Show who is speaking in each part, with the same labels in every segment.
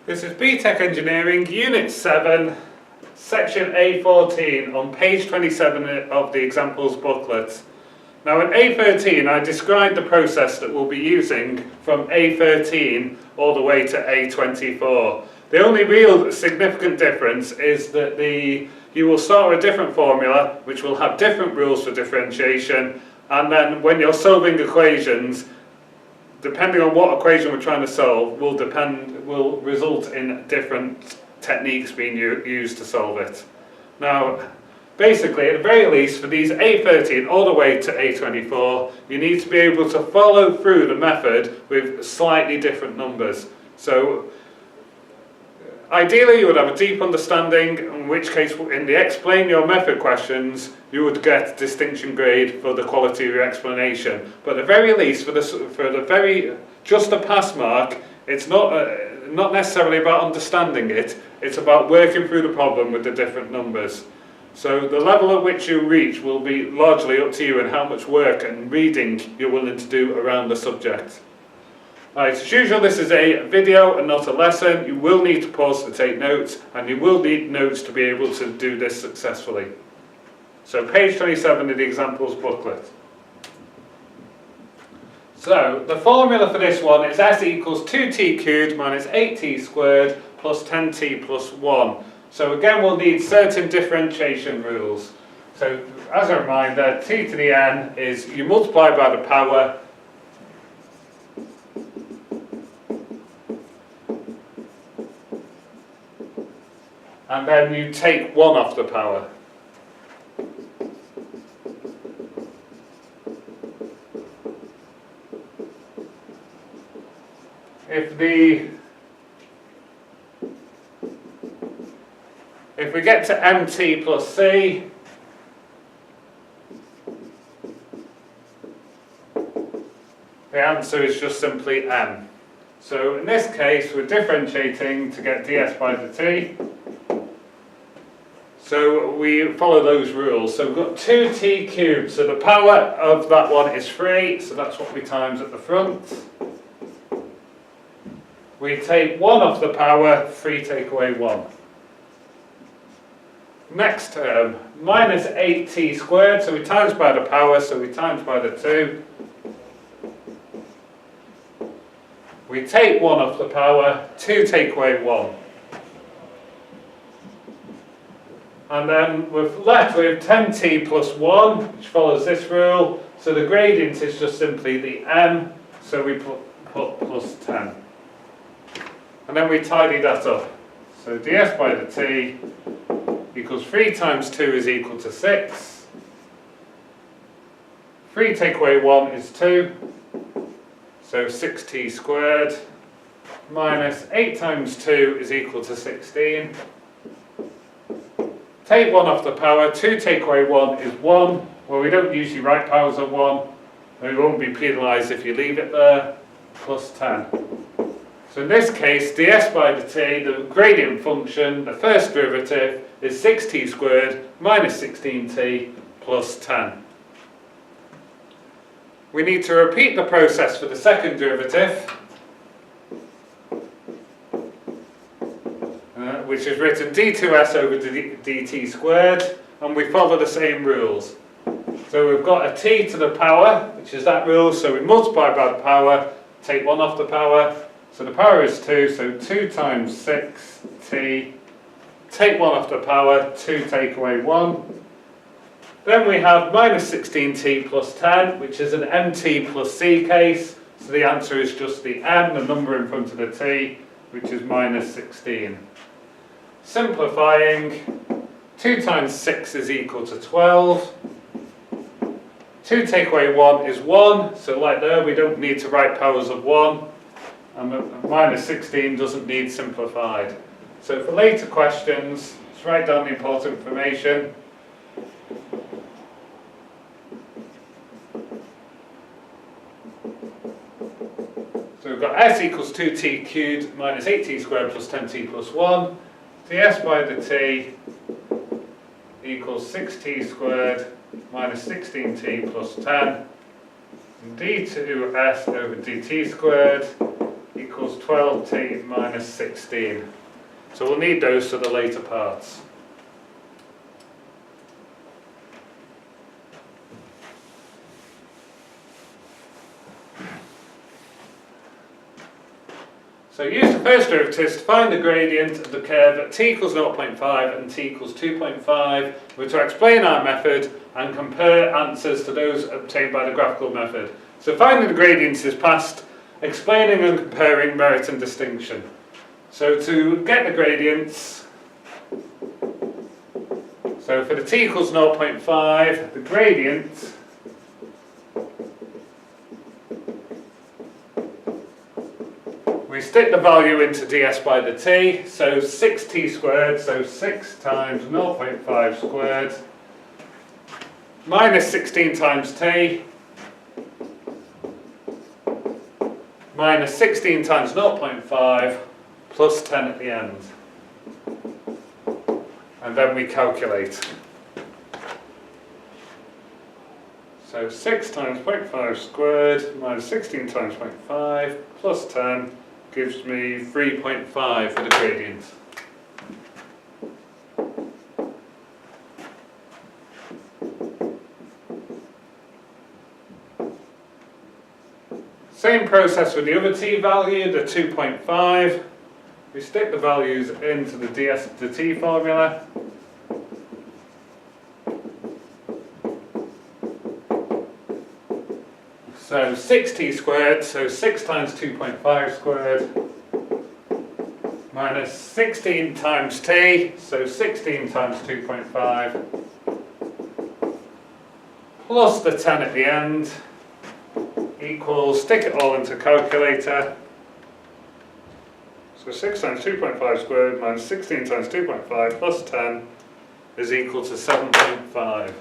Speaker 1: This is BTEC Engineering, Unit 7, Section A14, on page 27 of the examples booklet. Now in A13 I described the process that we'll be using from A13 all the way to A24. The only real significant difference is that you will start with a different formula which will have different rules for differentiation, and then when you're solving equations, depending on what equation we're trying to solve, will result in different techniques being used to solve it. Now, basically, at the very least, for these A13 all the way to A24, you need to be able to follow through the method with slightly different numbers. So, ideally, you would have a deep understanding, in which case, in the explain your method questions, you would get distinction grade for the quality of your explanation. But at the very least, just a pass mark, it's not necessarily about understanding it, it's about working through the problem with the different numbers. So the level at which you reach will be largely up to you and how much work and reading you're willing to do around the subject. Right, as usual, this is a video and not a lesson. You will need to pause to take notes, and you will need notes to be able to do this successfully. So page 27 of the examples booklet. So the formula for this one is S equals 2t cubed minus 8t squared plus 10t plus 1. So again, we'll need certain differentiation rules. So as a reminder, t to the n is you multiply by the power and then you take 1 off the power. If we get to mt plus c, the answer is just simply m. So in this case, we're differentiating to get ds by dt. So we follow those rules. So we've got 2t cubed. So the power of that one is 3. So that's what we times at the front. We take 1 off the power, 3 take away 1. Next term, minus 8t squared. So we times by the power, so we times by the 2. We take 1 off the power, 2 take away 1. And then we're left with 10t plus 1, which follows this rule. So the gradient is just simply the m, so we put plus 10. And then we tidy that up. So ds by the t equals 3 times 2 is equal to 6. 3 take away 1 is 2. So 6t squared minus 8 times 2 is equal to 16. Take 1 off the power, 2 take away 1 is 1. Well, we don't usually write powers of 1. We won't be penalised if you leave it there. Plus 10. So in this case, ds by dt, the gradient function, the first derivative, is 6t squared minus 16t plus 10. We need to repeat the process for the second derivative, which is written d2s over dt squared, and we follow the same rules. So we've got a t to the power, which is that rule, so we multiply by the power, take 1 off the power, so the power is 2, so 2 times 6t, take 1 off the power, 2 take away 1. Then we have minus 16t plus 10, which is an mt plus c case, so the answer is just the m, the number in front of the t, which is minus 16. Simplifying, 2 times 6 is equal to 12. 2 take away 1 is 1, so like there we don't need to write powers of 1. And minus 16 doesn't need simplified. So for later questions, let's write down the important information. So we've got s equals 2t cubed minus 8t squared plus 10t plus 1. ds by the t equals 6t squared minus 16t plus 10. And d2s over dt squared equals equals 12t minus 16. So we'll need those for the later parts. So use the first derivatives to find the gradient of the curve at t equals 0.5 and t equals 2.5. We're to explain our method and compare answers to those obtained by the graphical method. So finding the gradients is past explaining and comparing merit and distinction. So to get the gradients, so for the t equals 0.5, the gradient we stick the value into ds by the t, so 6t squared, so 6 times 0.5 squared, minus 16 times t, minus 16 times 0.5, plus 10 at the end. And then we calculate. So 6 times 0.5 squared, minus 16 times 0.5, plus 10, gives me 3.5 for the gradient. Same process with the other t value, the 2.5. We stick the values into the ds to t formula. So 6t squared, so 6 times 2.5 squared, minus 16 times t, so 16 times 2.5, plus the 10 at the end, equals, stick it all into calculator. So 6 times 2.5 squared minus 16 times 2.5 plus 10 is equal to 7.5.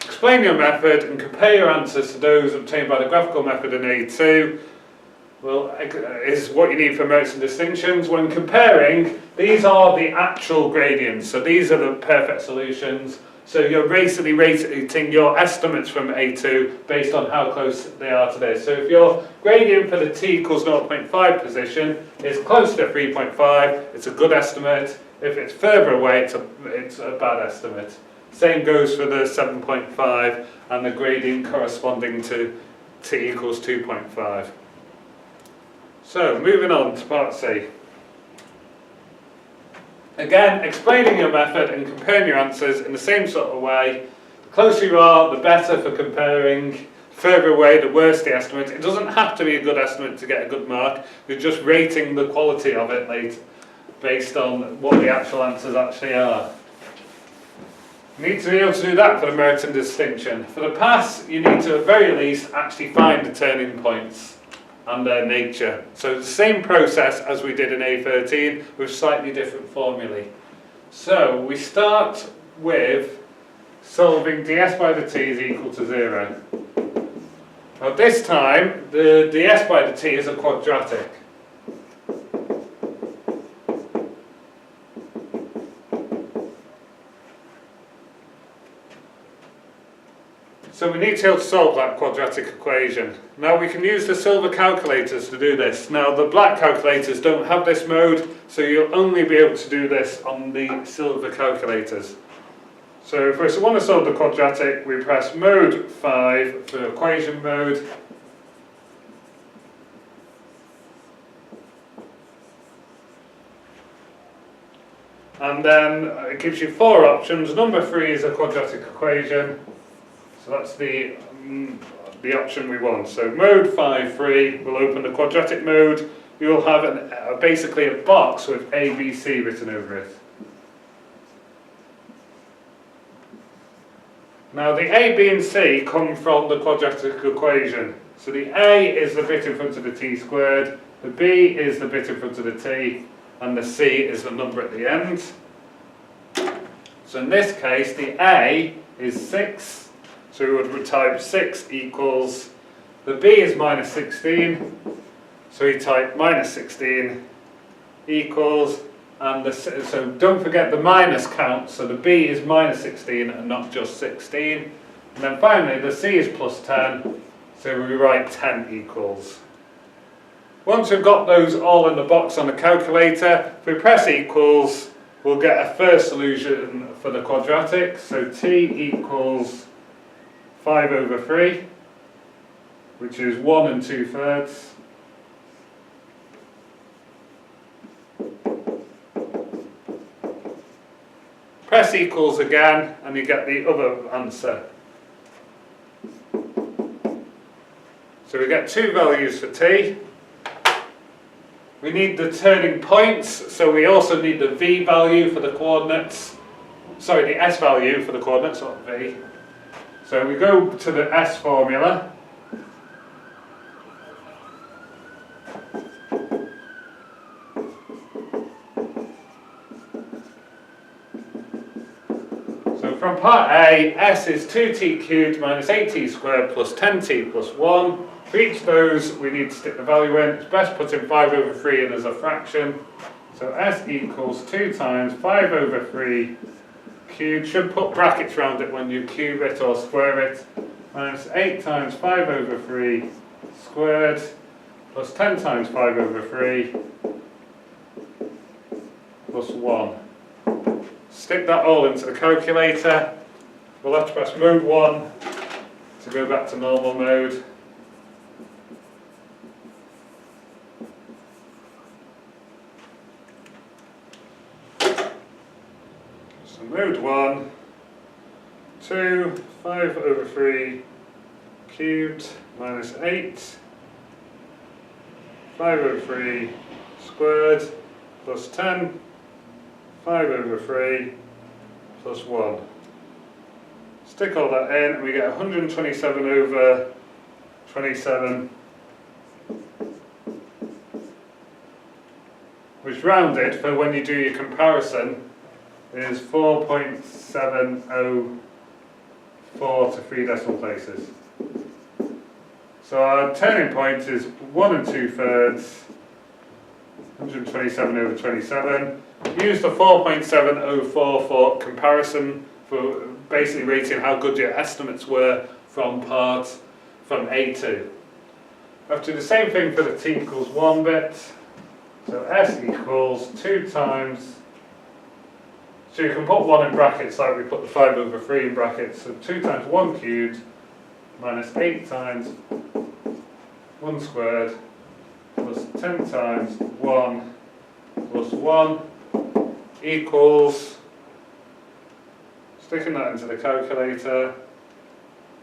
Speaker 1: Explain your method and compare your answers to those obtained by the graphical method in A2. Well, is what you need for merits and distinctions. When comparing, these are the actual gradients, so these are the perfect solutions. So you're basically rating your estimates from A2 based on how close they are to this. So if your gradient for the t equals 0.5 position is close to 3.5, it's a good estimate. If it's further away, it's a bad estimate. Same goes for the 7.5 and the gradient corresponding to t equals 2.5. So moving on to part C. Again, explaining your method and comparing your answers in the same sort of way. The closer you are, the better for comparing. Further away, the worse the estimate. It doesn't have to be a good estimate to get a good mark. You're just rating the quality of it later based on what the actual answers actually are. You need to be able to do that for the merit and distinction. For the pass, you need to at very least actually find the turning points and their nature. So the same process as we did in A13 with slightly different formulae. So we start with solving ds by the t is equal to 0. Now this time the ds by the t is a quadratic. So we need to be able to solve that quadratic equation. Now we can use the silver calculators to do this. Now the black calculators don't have this mode, so you'll only be able to do this on the silver calculators. So if we want to solve the quadratic, we press mode 5 for equation mode. And then it gives you 4 options. Number 3 is a quadratic equation. So that's the option we want. So mode 5.3 will open the quadratic mode. You will have basically a box with A, B, C written over it. Now the A, B and C come from the quadratic equation. So the A is the bit in front of the t squared, the B is the bit in front of the t, and the C is the number at the end. So in this case the A is 6. So we would type 6 equals, the B is minus 16, so we type minus 16 equals, and so don't forget the minus count, so the B is minus 16 and not just 16. And then finally the C is plus 10, So we write 10 equals. Once we've got those all in the box on the calculator, if we press equals, we'll get a first solution for the quadratic. So t equals 5 over 3, which is 1 2/3. Press equals again, and you get the other answer. So we get two values for t. We need the turning points, so we also need the v value for the coordinates. Sorry, the s value for the coordinates, not v. So we go to the s formula. So from part A, s is 2t cubed minus 8t squared plus 10t plus 1. For each of those, we need to stick the value in. It's best putting 5 over 3 in as a fraction. So s equals 2 times 5 over 3 cubed. Should put brackets around it when you cube it or square it. Minus 8 times 5 over 3 squared plus 10 times 5 over 3 plus 1. Stick that all into the calculator. We'll have to press mode 1 to go back to normal mode. So mode 1, 2, 5 over 3 cubed minus 8, 5 over 3 squared plus 10, 5 over 3 plus 1. Stick all that in and we get 127 over 27, which rounded for when you do your comparison is 4.704 to 3 decimal places. So our turning point is 1 2/3, 127 over 27. Use the 4.704 for comparison, for basically rating how good your estimates were from A2. I have to do the same thing for the t equals 1 bit. So s equals 2 times, so you can put 1 in brackets like we put the 5 over 3 in brackets. So 2 times 1 cubed minus 8 times 1 squared plus 10 times 1 plus 1 equals, sticking that into the calculator,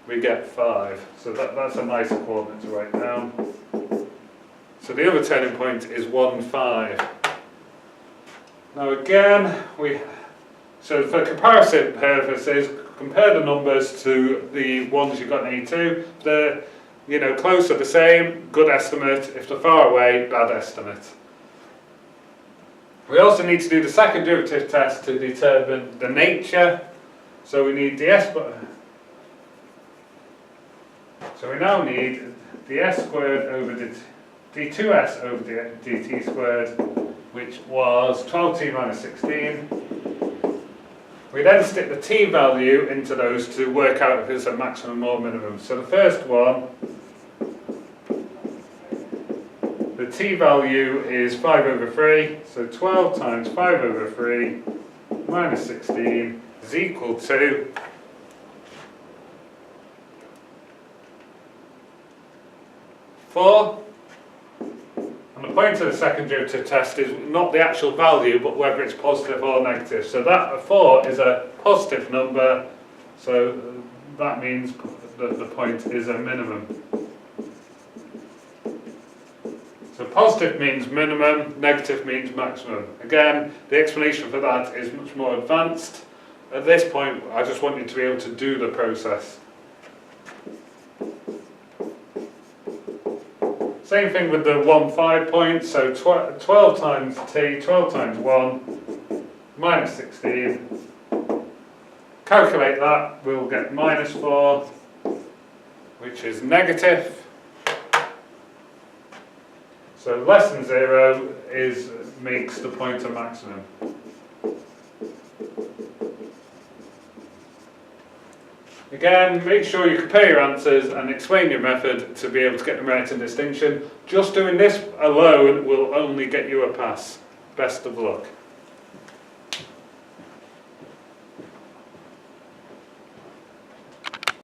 Speaker 1: we get 5. So that's a nice coordinate to write down. So the other turning point is 1, 5. Now again, so for comparison purposes, compare the numbers to the ones you got in A2. They're, close or the same, good estimate. If they're far away, bad estimate. We also need to do the second derivative test to determine the nature. So we need so we now need ds squared over d2s over dt squared, which was 12t minus 16. We then stick the t value into those to work out if it's a maximum or minimum. So the first one, the t value is 5 over 3, so 12 times 5 over 3 minus 16 is equal to 4. And the point of the second derivative test is not the actual value, but whether it's positive or negative. So that 4 is a positive number, so that means that the point is a minimum. So positive means minimum, negative means maximum. Again, the explanation for that is much more advanced. At this point, I just want you to be able to do the process. Same thing with the 1, 5 point, so 12 times t, 12 times 1, minus 16. Calculate that, we'll get minus 4, which is negative. So less than 0 makes the point a maximum. Again, make sure you compare your answers and explain your method to be able to get the merit and distinction. Just doing this alone will only get you a pass. Best of luck.